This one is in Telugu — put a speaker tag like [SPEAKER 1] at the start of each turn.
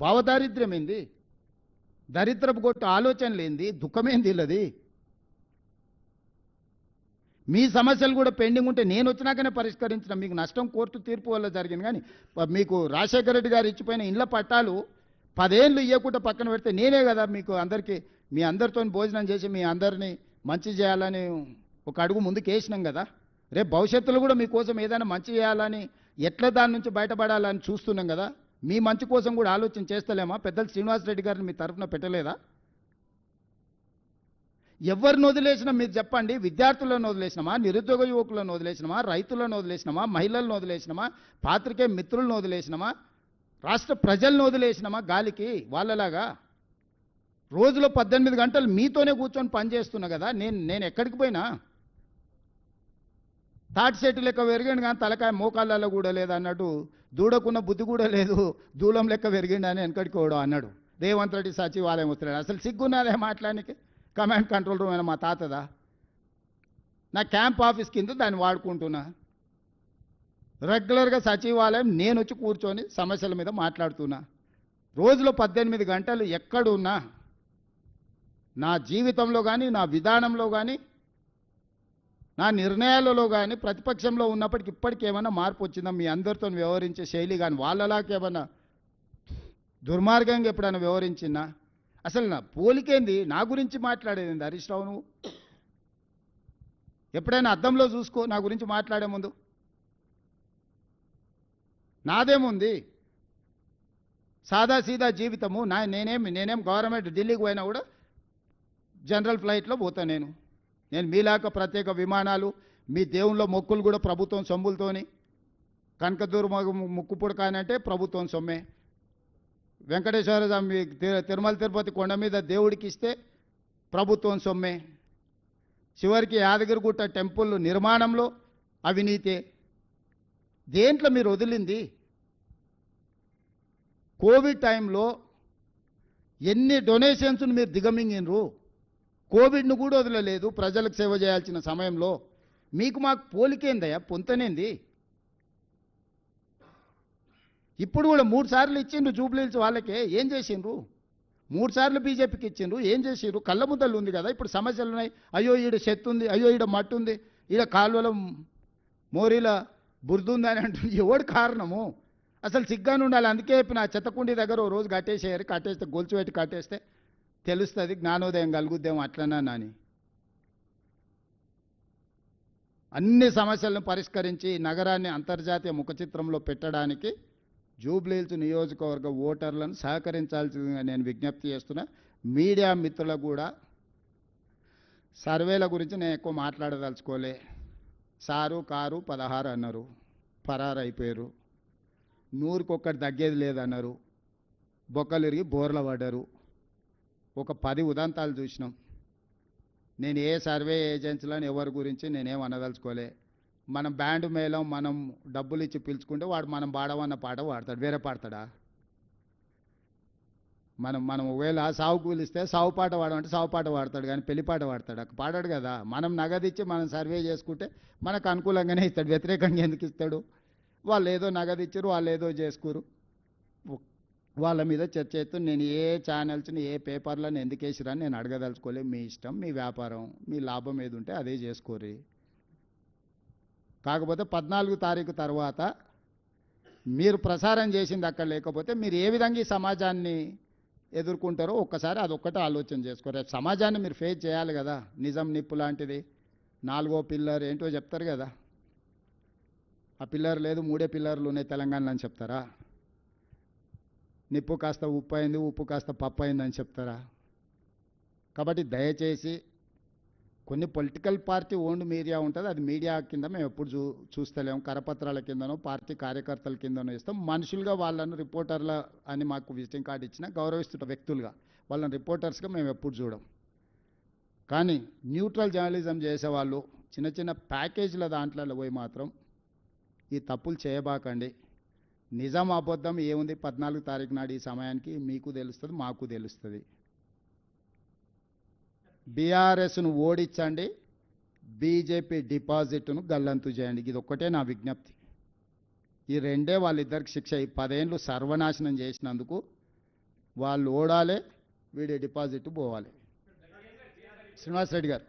[SPEAKER 1] భావదారిద్ర్యం ఏంది? దరిద్రపు కొట్టు ఆలోచనలు ఏంది? దుఃఖమేంది ఇల్లది? మీ సమస్యలు కూడా పెండింగ్ ఉంటే నేను వచ్చినాకనే పరిష్కరించిన. మీకు నష్టం కోర్టు తీర్పు వల్ల జరిగింది. కానీ మీకు రాజశేఖర రెడ్డి గారు ఇచ్చిపోయిన ఇండ్ల పట్టాలు 10 ఏళ్ళు ఇవ్వకుండా పక్కన పెడితే నేనే కదా మీకు అందరికీ మీ అందరితో భోజనం చేసి మీ అందరినీ మంచి చేయాలని ఒక అడుగు ముందుకు వేసినాం కదా. రేపు భవిష్యత్తులో కూడా మీకోసం ఏదైనా మంచి చేయాలని, ఎట్లా దాని నుంచి బయటపడాలని చూస్తున్నాం కదా. మీ మంచి కోసం కూడా ఆలోచన చేస్తలేమా? పెద్దలు శ్రీనివాసరెడ్డి గారిని మీ తరఫున పెట్టలేదా? ఎవరిని వదిలేసినా మీరు చెప్పండి. విద్యార్థులను వదిలేసినామా, నిరుద్యోగ యువకులను వదిలేసినామా, రైతులను వదిలేసినామా, మహిళలను వదిలేసినామా, పాత్రికేయ మిత్రులను వదిలేసినామా, రాష్ట్ర ప్రజలను వదిలేసినామా గాలికి? వాళ్ళలాగా రోజులో 18 గంటలు మీతోనే కూర్చొని పనిచేస్తున్నా కదా. నేను ఎక్కడికి పోయినా తాటి చెట్టు లెక్క పెరిగిండు కానీ తలకాయ మోకాళ్ళలో కూడా లేదు అన్నట్టు, దూడకున్న బుద్ధి కూడా లేదు, దూలం లెక్క పెరిగిండు అని వెనకడికి పోవడం అన్నాడు. రేవంత్ రెడ్డి సచివాలయం వస్తున్నాడు. అసలు సిగ్గున్నదే మాట్లాడానికి? కమాండ్ కంట్రోల్ రూమ్ అయినా మా తాతదా? నా క్యాంప్ ఆఫీస్ కింద దాన్ని వాడుకుంటున్నా. రెగ్యులర్గా సచివాలయం నేను వచ్చి కూర్చొని సమస్యల మీద మాట్లాడుతున్నా. రోజులో 18 గంటలు ఎక్కడున్నా నా జీవితంలో కానీ, నా విధానంలో కానీ, నా నిర్ణయాలలో కానీ ప్రతిపక్షంలో ఉన్నప్పటికి ఇప్పటికి ఏమైనా మార్పు వచ్చిందా? మీ అందరితో వ్యవహరించే శైలి కానీ వాళ్ళలాగా ఏమన్నా దుర్మార్గంగా ఎప్పుడైనా వ్యవహరించినా? అసలు నా పోలికేంది? నా గురించి మాట్లాడేది హరీష్ రావు? నువ్వు ఎప్పుడైనా అద్దంలో చూసుకో నా గురించి మాట్లాడే ముందు. నాదేముంది? సాదాసీదా జీవితము. నేనేం గవర్నమెంట్ ఢిల్లీకి పోయినా కూడా జనరల్ ఫ్లైట్లో పోతా. నేను మీలాక ప్రత్యేక విమానాలు, మీ దేవుళ్ళ మొక్కులు కూడా ప్రభుత్వం సొమ్ములతోని. కనకదుర్మ ముక్కు పుడకానంటే ప్రభుత్వం సొమ్మే. వెంకటేశ్వర స్వామి తిరుమల తిరుపతి కొండ మీద దేవుడికి ఇస్తే ప్రభుత్వం సొమ్మే. చివరికి యాదగిరిగుట్ట టెంపుల్ నిర్మాణంలో అవినీతే. దేంట్లో మీరు వదిలింది? కోవిడ్ టైంలో ఎన్ని డొనేషన్స్ను మీరు దిగమింగినరు? కోవిడ్ను కూడా వదలలేదు ప్రజలకు సేవ చేయాల్సిన సమయంలో. మీకు మాకు పోలికేందయ్యా? పొంతనేంది? ఇప్పుడు కూడా 3 సార్లు ఇచ్చిండ్రు జూబ్లీహిల్స్ వాళ్ళకే. ఏం చేసిండ్రు? 3 సార్లు బీజేపీకి ఇచ్చిండ్రు. ఏం చేసిండ్రు? కళ్ళ ముద్దలు ఉంది కదా. ఇప్పుడు సమస్యలు ఉన్నాయి. అయ్యో ఈడ చెత్త ఉంది, అయ్యో ఈడ మట్టి ఉంది, ఈడ కాలువల మోరీల బురద ఉంది అని అంటుంది. ఎవడు కారణము? అసలు సిగ్గాను ఉండాలి. అందుకే నా చెత్తకుండి దగ్గర ఓ రోజు కట్టేసేయారు. కట్టేస్తే గొలుసు పెట్టి కట్టేస్తే తెలుస్తుంది, జ్ఞానోదయం కలుగుద్దేమో అట్లనా అని. అన్ని సమస్యలను పరిష్కరించి నగరాన్ని అంతర్జాతీయ ముఖచిత్రంలో పెట్టడానికి జూబ్లీహిల్స్ నియోజకవర్గ ఓటర్లను సహకరించాల్సిందిగా నేను విజ్ఞప్తి చేస్తున్నా. మీడియా మిత్రులకు కూడా సర్వేల గురించి నేను ఎక్కువ మాట్లాడదలుచుకోలే. సారు కారు 16 అన్నారు, పరారు అయిపోయారు. 100కి తగ్గేది లేదన్నారు, బొక్కలు ఇరిగి బోర్ల పడ్డారు. ఒక 10 ఉదంతాలు చూసినాం. నేను ఏ సర్వే ఏజెన్సీలను ఎవరి గురించి నేనేం అనదలుచుకోలే. మనం బ్యాండ్ మేళం మనం డబ్బులు ఇచ్చి పిలుచుకుంటే వాడు మనం పాడవన్న పాట పాడతాడు, వేరే పాడతాడా? మనం ఒకవేళ సావు కూలిస్తే సావు పాట పాడమంటే సావు పాట పాడతాడు, కానీ పెళ్లి పాట పాడతాడు? పాడాడు కదా. మనం నగదిచ్చి మనం సర్వే చేసుకుంటే మనకు అనుకూలంగానే ఇస్తాడు, వ్యతిరేకంగా ఎందుకు ఇస్తాడు? వాళ్ళు ఏదో నగదిచ్చారు, వాళ్ళు ఏదో చేసుకోరు, వాళ్ళ మీద చర్చ చేస్తూ నేను ఏ ఛానల్స్ని ఏ పేపర్లను ఎందుకు వేసిరని నేను అడగదలుచుకోలే. మీ ఇష్టం, మీ వ్యాపారం, మీ లాభం ఏది ఉంటే అదే చేసుకోరి. కాకపోతే 14 తారీఖు తర్వాత మీరు ప్రసారం చేసింది అక్కడ లేకపోతే మీరు ఏ విధంగా ఈ సమాజాన్ని ఎదుర్కొంటారో ఒక్కసారి అదొక్కటే ఆలోచన చేసుకో. రేపు సమాజాన్ని మీరు ఫేస్ చేయాలి కదా. నిజం నిప్పు లాంటిది 4వ పిల్లర్ ఏంటో చెప్తారు కదా. ఆ పిల్లర్ లేదు, 3 పిల్లర్లు ఉన్నాయి తెలంగాణలో అని చెప్తారా? నిప్పు కాస్త ఉప్పు అయింది, ఉప్పు కాస్త పప్పు అయిందని చెప్తారా? కాబట్టి దయచేసి కొన్ని పొలిటికల్ పార్టీ ఓన్డ్ మీడియా ఉంటుంది, అది మీడియా కింద మేము ఎప్పుడు చూస్తలేము. కరపత్రాల కిందనో పార్టీ కార్యకర్తల కిందనో ఇస్తాం. మనుషులుగా వాళ్ళను రిపోర్టర్ల అని మాకు విజిటింగ్ కార్డు ఇచ్చినా గౌరవిస్తున్న వ్యక్తులుగా వాళ్ళని రిపోర్టర్స్గా మేము ఎప్పుడు చూడం. కానీ న్యూట్రల్ జర్నలిజం చేసేవాళ్ళు చిన్న చిన్న ప్యాకేజీల దాంట్లో పోయి మాత్రం ఈ తప్పులు చేయబాకండి. నిజం అబద్ధం ఏముంది 14 తారీఖు నాడు ఈ సమయానికి మీకు తెలుస్తుంది, మాకు తెలుస్తుంది. బీఆర్ఎస్ను ఓడించండి, బీజేపీ డిపాజిట్ను గల్లంతు చేయండి. ఇది ఒక్కటే నా విజ్ఞప్తి. ఈ రెండే వాళ్ళిద్దరికి శిక్ష. ఈ 10 ఏళ్ళు సర్వనాశనం చేసినందుకు వాళ్ళు ఓడాలి, వీడి డిపాజిట్ పోవాలి. శ్రీనివాస్ రెడ్డి గారు.